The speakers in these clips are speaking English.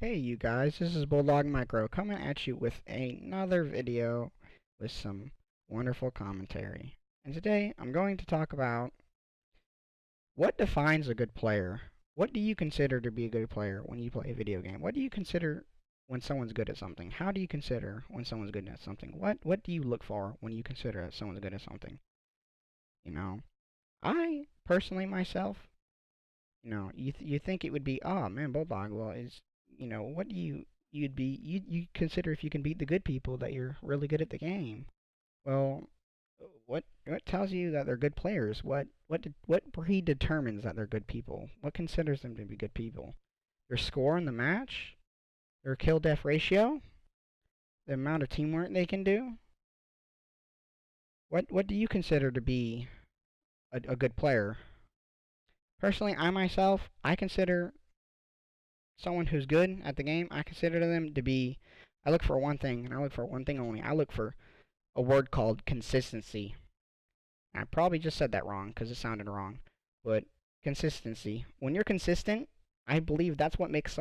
Hey you guys, this is bulldogmicro coming at you with another video with some wonderful commentary. And today I'm going to talk about what defines a good player. What do you consider to be a good player when you play a video game? What do you consider when someone's good at something? How do you consider when someone's good at something? What do you look for when you consider that someone's good at something? You know, I personally myself, you think it would be, oh man, Bulldog, well, what do you consider if you can beat the good people that you're really good at the game? Well, what tells you that they're good players? What predetermines that they're good people? What considers them to be good people? Their score in the match, their kill death ratio, the amount of teamwork they can do. What do you consider to be a good player? Personally, I consider someone who's good at the game, I consider them to be. I look for one thing, and I look for one thing only. I look for a word called consistency. I probably just said that wrong because it sounded wrong, but consistency. When you're consistent, I believe that's what makes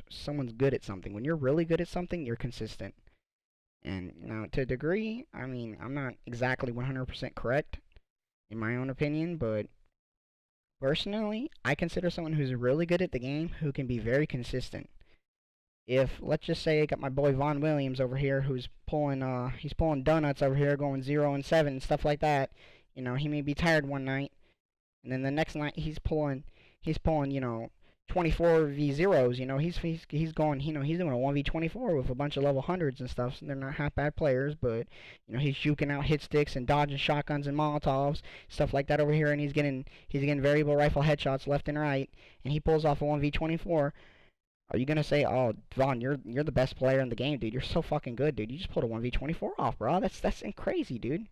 someone's good at something. When you're really good at something, you're consistent. And now, to a degree, I mean, I'm not exactly 100% correct in my own opinion, but personally, I consider someone who's really good at the game who can be very consistent. If let's just say I got my boy Von Williams over here who's he's pulling donuts over here going 0 and 7 and stuff like that. He may be tired one night and then the next night he's pulling 24 v zeros. He's going he's doing a 1v24 with a bunch of level hundreds and stuff. So they're not half bad players, but he's juking out hit sticks and dodging shotguns and molotovs, stuff like that over here, and he's getting variable rifle headshots left and right, and he pulls off a 1v24. Are you gonna say, "Oh, Vaughn, you're the best player in the game, dude. You're so fucking good, dude. You just pulled a 1v24 off, bro. That's crazy, dude."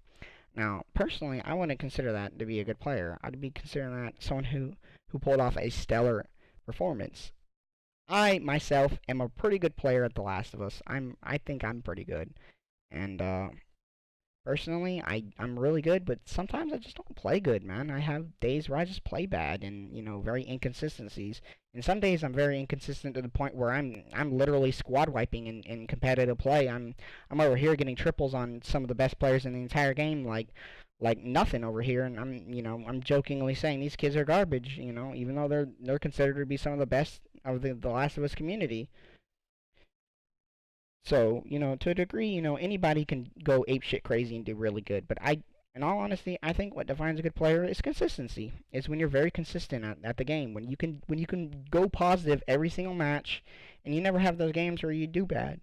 Now, personally, I wouldn't consider that to be a good player. I'd be considering that someone who pulled off a stellar performance. I myself am a pretty good player at The Last of Us. I think I'm pretty good, and personally, I'm really good, but sometimes I just don't play good, man. I have days where I just play bad and, very inconsistencies. And some days I'm very inconsistent to the point where I'm literally squad wiping in competitive play. I'm over here getting triples on some of the best players in the entire game like nothing over here, and I'm jokingly saying these kids are garbage, even though they're considered to be some of the best of the Last of Us community. So, to a degree, anybody can go apeshit crazy and do really good. But in all honesty, I think what defines a good player is consistency. It's when you're very consistent at the game. When you can go positive every single match, and you never have those games where you do bad.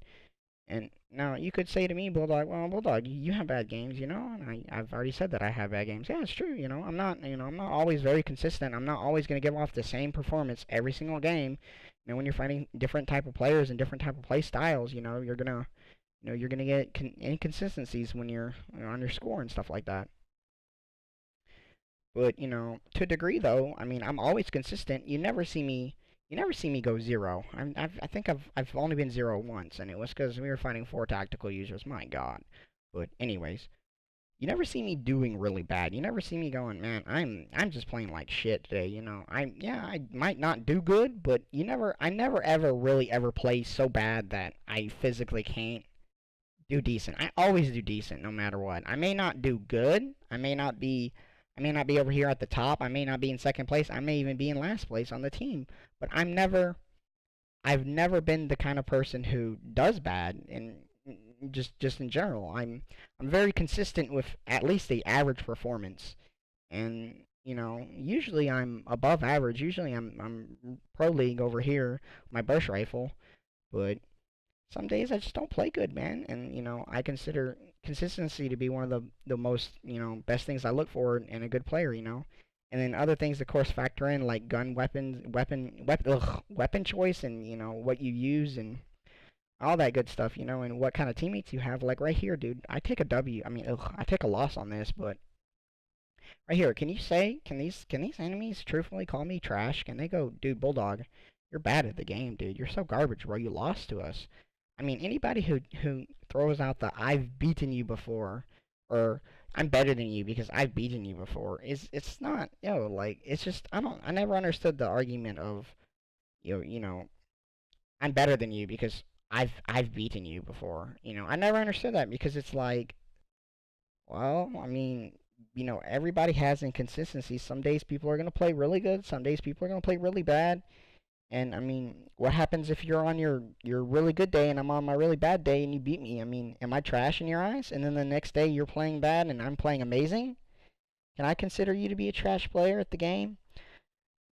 And now you could say to me, Bulldog, well, Bulldog, you have bad games, and I've already said that I have bad games. Yeah, it's true, I'm not always very consistent. I'm not always going to give off the same performance every single game. When you're fighting different type of players and different type of play styles, you're gonna get inconsistencies when you're on your score and stuff like that. But to a degree though, I mean, I'm always consistent. You never see me go zero. I think I've only been zero once, and it was because we were fighting four tactical users. My God. But anyways, you never see me doing really bad. You never see me going, man, I'm just playing like shit today. I might not do good, but I never ever really ever play so bad that I physically can't do decent. I always do decent no matter what. I may not do good. I may not be over here at the top. I may not be in second place. I may even be in last place on the team. But I've never been the kind of person who does bad, and just in general. I'm very consistent with at least the average performance, and usually I'm above average. Usually I'm pro league over here, with my burst rifle, but some days I just don't play good, man. And I consider consistency to be one of the most best things I look for in a good player. And then other things, of course, factor in like gun, weapon choice, and what you use and all that good stuff. And what kind of teammates you have. Like right here, dude, I take a W. I mean, I take a loss on this, but right here, can these enemies truthfully call me trash? Can they go, dude, Bulldog, you're bad at the game, dude. You're so garbage, bro. You lost to us. I mean, anybody who throws out the "I've beaten you before" or "I'm better than you because I've beaten you before" it's not like it's just I never understood the argument of you know I'm better than you because I've beaten you before. I never understood that because it's like, well, I mean, everybody has inconsistencies. Some days people are gonna play really good. Some days people are gonna play really bad. And I mean, what happens if you're on your really good day and I'm on my really bad day and you beat me? I mean, am I trash in your eyes? And then the next day you're playing bad and I'm playing amazing? Can I consider you to be a trash player at the game?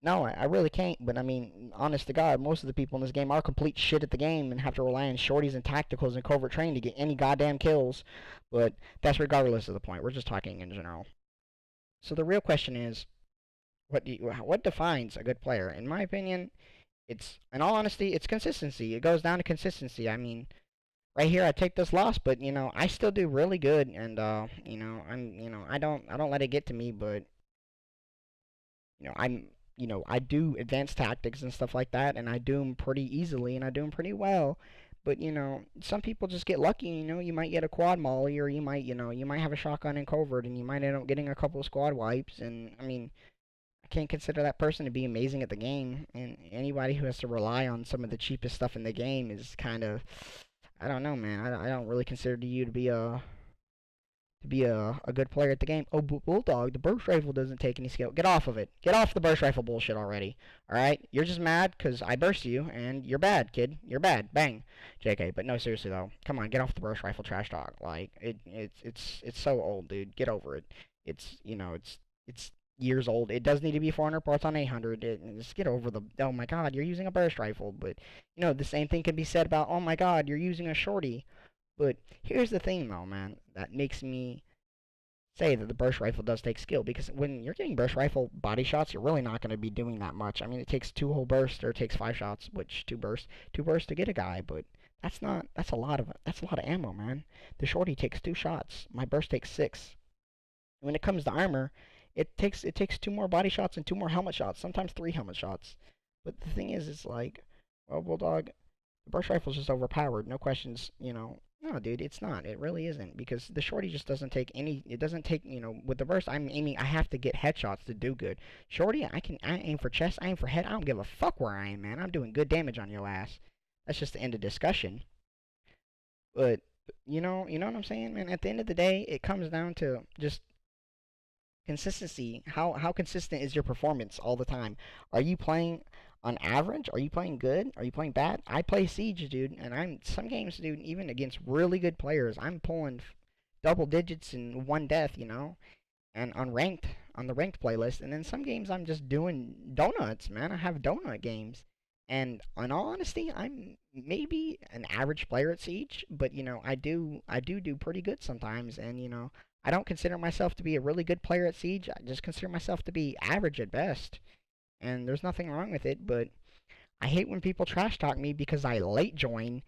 No, I really can't. But I mean, honest to God, most of the people in this game are complete shit at the game and have to rely on shorties and tacticals and covert training to get any goddamn kills. But that's regardless of the point. We're just talking in general. So the real question is, what defines a good player? In my opinion, in all honesty, it's consistency. It goes down to consistency. I mean, right here I take this loss, but I still do really good, and I don't let it get to me, but I do advanced tactics and stuff like that, and I do them pretty easily, and I do them pretty well. But some people just get lucky. You might get a quad molly, or you might have a shotgun in covert, and you might end up getting a couple of squad wipes. And I mean, I can't consider that person to be amazing at the game. And anybody who has to rely on some of the cheapest stuff in the game is kind of, I don't know, man. I don't really consider you to be a good player at the game. Oh, Bulldog, the burst rifle doesn't take any skill. Get off of it. Get off the burst rifle bullshit already. Alright? You're just mad because I burst you, and you're bad, kid. You're bad. Bang. JK. But no, seriously, though. Come on, get off the burst rifle, trash dog. Like, it's so old, dude. Get over it. It's years old. It does need to be 400 parts on 800. Just get over the, oh my god, you're using a burst rifle. But, the same thing can be said about, oh my god, you're using a shorty. But here's the thing, though, man, that makes me say that the burst rifle does take skill, because when you're getting burst rifle body shots, you're really not going to be doing that much. I mean, it takes two whole bursts, or it takes 5 shots, which two bursts to get a guy, but that's a lot of ammo, man. The shorty takes 2 shots. My burst takes 6. When it comes to armor, it takes 2 more body shots and 2 more helmet shots, sometimes 3 helmet shots. But the thing is, it's like, well, Bulldog, the burst rifle's just overpowered. No questions, no, dude, it's not. It really isn't, because the shorty just doesn't take any. It doesn't take, with the burst. I'm aiming. I have to get headshots to do good. Shorty, I aim for chest. I aim for head. I don't give a fuck where I am, man. I'm doing good damage on your ass. That's just the end of discussion. But you know what I'm saying, man. At the end of the day, it comes down to just consistency. How consistent is your performance all the time? Are you playing on average? Are you playing good? Are you playing bad? I play Siege, dude, and I'm some games, dude, even against really good players, I'm pulling double digits in one death, and on the ranked playlist. And then some games I'm just doing donuts, man. I have donut games. And in all honesty, I'm maybe an average player at Siege, but I do pretty good sometimes. And I don't consider myself to be a really good player at Siege. I just consider myself to be average at best. And there's nothing wrong with it, but I hate when people trash talk me because I late join,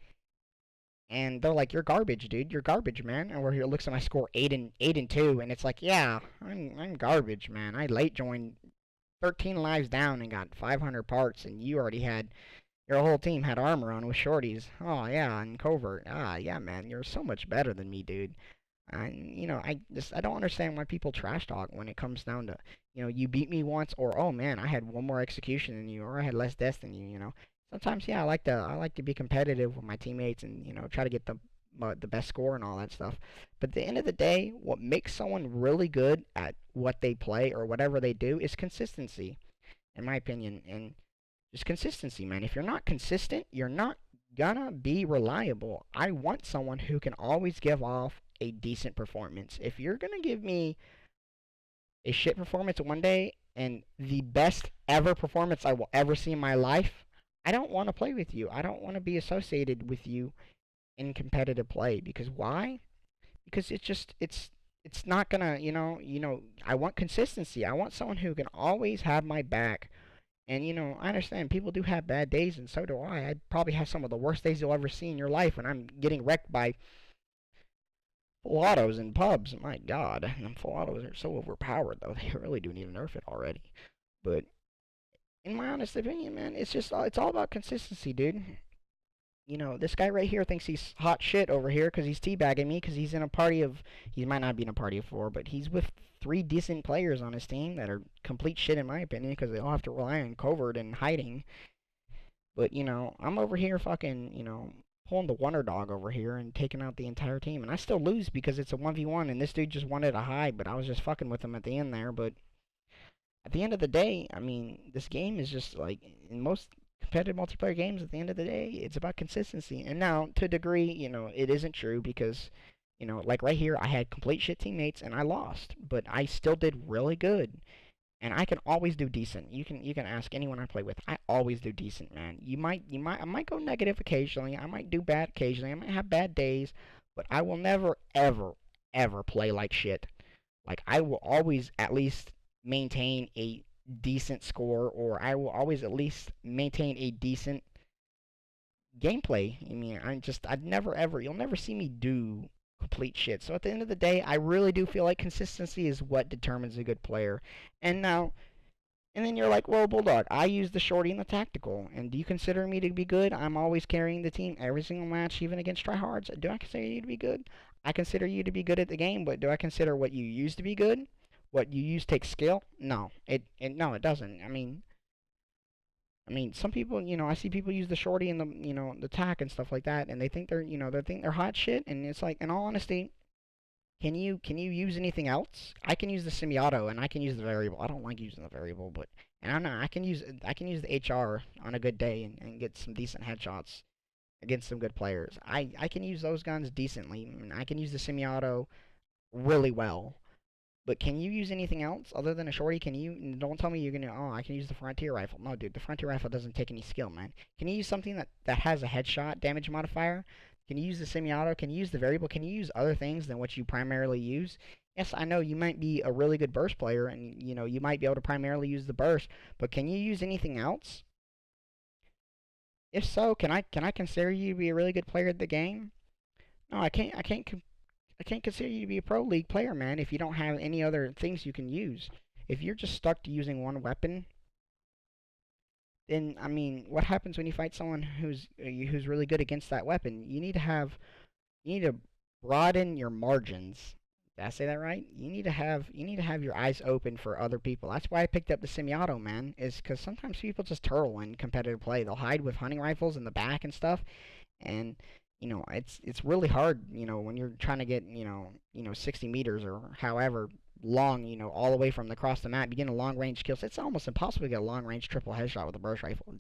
and they're like, "You're garbage, dude. You're garbage, man." And where he looks at my score, 8-2, and it's like, yeah, I'm garbage, man. I late joined 13 lives down and got 500 parts, and your whole team had armor on with shorties. Oh yeah, and covert. Ah yeah, man, you're so much better than me, dude. I don't understand why people trash talk when it comes down to, you beat me once, or oh man, I had one more execution than you, or I had less deaths than you. Sometimes, yeah, I like to be competitive with my teammates and try to get the best score and all that stuff. But at the end of the day, what makes someone really good at what they play or whatever they do is consistency, in my opinion, and just consistency, man. If you're not consistent, you're not gonna be reliable. I want someone who can always give off a decent performance. If you're gonna give me a shit performance one day and the best ever performance I will ever see in my life, I don't want to play with you. I don't want to be associated with you in competitive play. Because why? Because it's not gonna, I want consistency. I want someone who can always have my back. And I understand people do have bad days, and so do I. I probably have some of the worst days you'll ever see in your life when I'm getting wrecked by full autos in pubs. My god, and full autos are so overpowered, though. They really do need to nerf it already. But in my honest opinion, man, it's all about consistency, dude. This guy right here thinks he's hot shit over here because he's teabagging me because he's in a party of. He might not be in a party of 4, but he's with 3 decent players on his team that are complete shit in my opinion because they all have to rely on covert and hiding. But, I'm over here fucking, pulling the wonder dog over here and taking out the entire team. And I still lose because it's a 1v1 and this dude just wanted a hide, but I was just fucking with him at the end there. But at the end of the day, I mean, this game is just like, in most competitive multiplayer games, at the end of the day, it's about consistency. And now, to a degree, it isn't true because, like right here, I had complete shit teammates and I lost, but I still did really good. And I can always do decent. You can ask anyone I play with. I always do decent, man. I might go negative occasionally. I might do bad occasionally. I might have bad days, but I will never ever ever play like shit. Like I will always at least maintain a decent score, or I will always at least maintain a decent gameplay. I mean, I'd never ever, you'll never see me do complete shit. So at the end of the day, I really do feel like consistency is what determines a good player. And now, and then you're like, well, Bulldog, I use the shorty and the tactical. And do you consider me to be good? I'm always carrying the team every single match, even against tryhards. Do I consider you to be good? I consider you to be good at the game, but do I consider what you use to be good? What you use takes skill? No, no, it doesn't. I mean, some people, I see people use the shorty and the tack and stuff like that, and they think they're hot shit. And it's like, in all honesty, can you use anything else? I can use the semi-auto and I can use the variable. I don't like using the variable, but and I'm not. I can use the HR on a good day and get some decent headshots against some good players. I can use those guns decently. I mean, I can use the semi-auto really well. But can you use anything else other than a shorty? Can you? Don't tell me you're gonna. Oh, I can use the frontier rifle. No, dude, the frontier rifle doesn't take any skill, man. Can you use something that has a headshot damage modifier? Can you use the semi-auto? Can you use the variable? Can you use other things than what you primarily use? Yes, I know you might be a really good burst player, and you might be able to primarily use the burst. But can you use anything else? If so, can I consider you to be a really good player at the game? No, I can't. I can't consider you to be a pro league player, man, if you don't have any other things you can use. If you're just stuck to using one weapon, then I mean, what happens when you fight someone who's really good against that weapon? You need to broaden your margins. Did I say that right? You need to have your eyes open for other people. That's why I picked up the semi-auto, man. Is because sometimes people just turtle in competitive play. They'll hide with hunting rifles in the back and stuff, and it's really hard, when you're trying to get, 60 meters or however long, all the way from across the map, you get a long range kill. It's almost impossible to get a long range triple headshot with a burst rifle.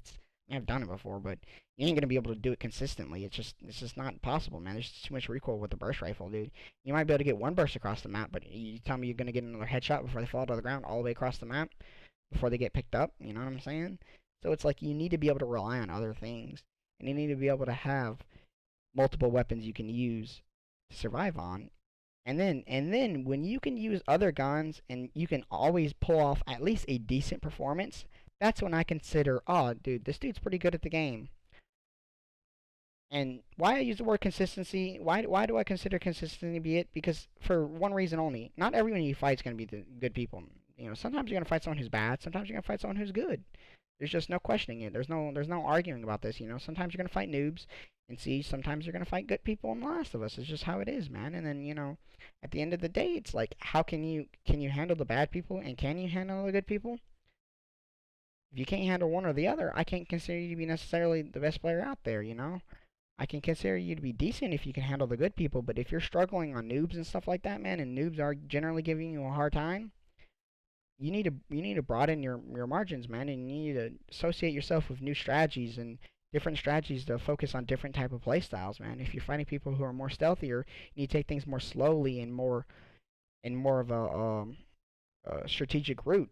I've done it before, but you ain't gonna be able to do it consistently. It's just not possible, man. There's too much recoil with the burst rifle, dude. You might be able to get one burst across the map, but you tell me you're gonna get another headshot before they fall to the ground all the way across the map before they get picked up. You know what I'm saying? So it's like you need to be able to rely on other things, and you need to be able to have multiple weapons you can use to survive on. And then when you can use other guns and you can always pull off at least a decent performance, that's when I consider, oh, dude, this dude's pretty good at the game. And why I use the word consistency? Why do I consider consistency to be it? Because for one reason only, not everyone you fight is going to be the good people. Sometimes you're going to fight someone who's bad. Sometimes you're going to fight someone who's good. There's just no questioning it. There's no arguing about this. Sometimes you're going to fight noobs, and see, sometimes you're going to fight good people in The Last of Us. It's just how it is, man. And then at the end of the day, it's like, how can you handle the bad people, and can you handle the good people? If you can't handle one or the other, I can't consider you to be necessarily the best player out there. I can consider you to be decent if you can handle the good people, but if you're struggling on noobs and stuff like that, man, and noobs are generally giving you a hard time, you need to broaden your margins, man, and you need to associate yourself with new strategies and different strategies to focus on different type of play styles, man. If you're fighting people who are more stealthier, you need to take things more slowly and more of a strategic route.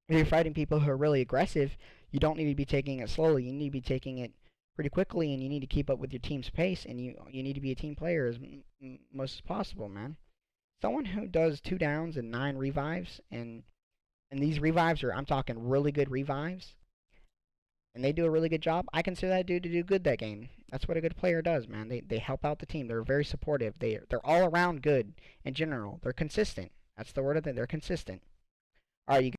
If you're fighting people who are really aggressive, you don't need to be taking it slowly. You need to be taking it pretty quickly, and you need to keep up with your team's pace, and you need to be a team player as most as possible, man. Someone who does 2 downs and 9 revives, and these revives are, I'm talking really good revives, and they do a really good job, I consider that dude to do good that game. That's what a good player does, man. They help out the team. They're very supportive. They're all around good in general. They're consistent. That's the word of it. They're consistent. All right, you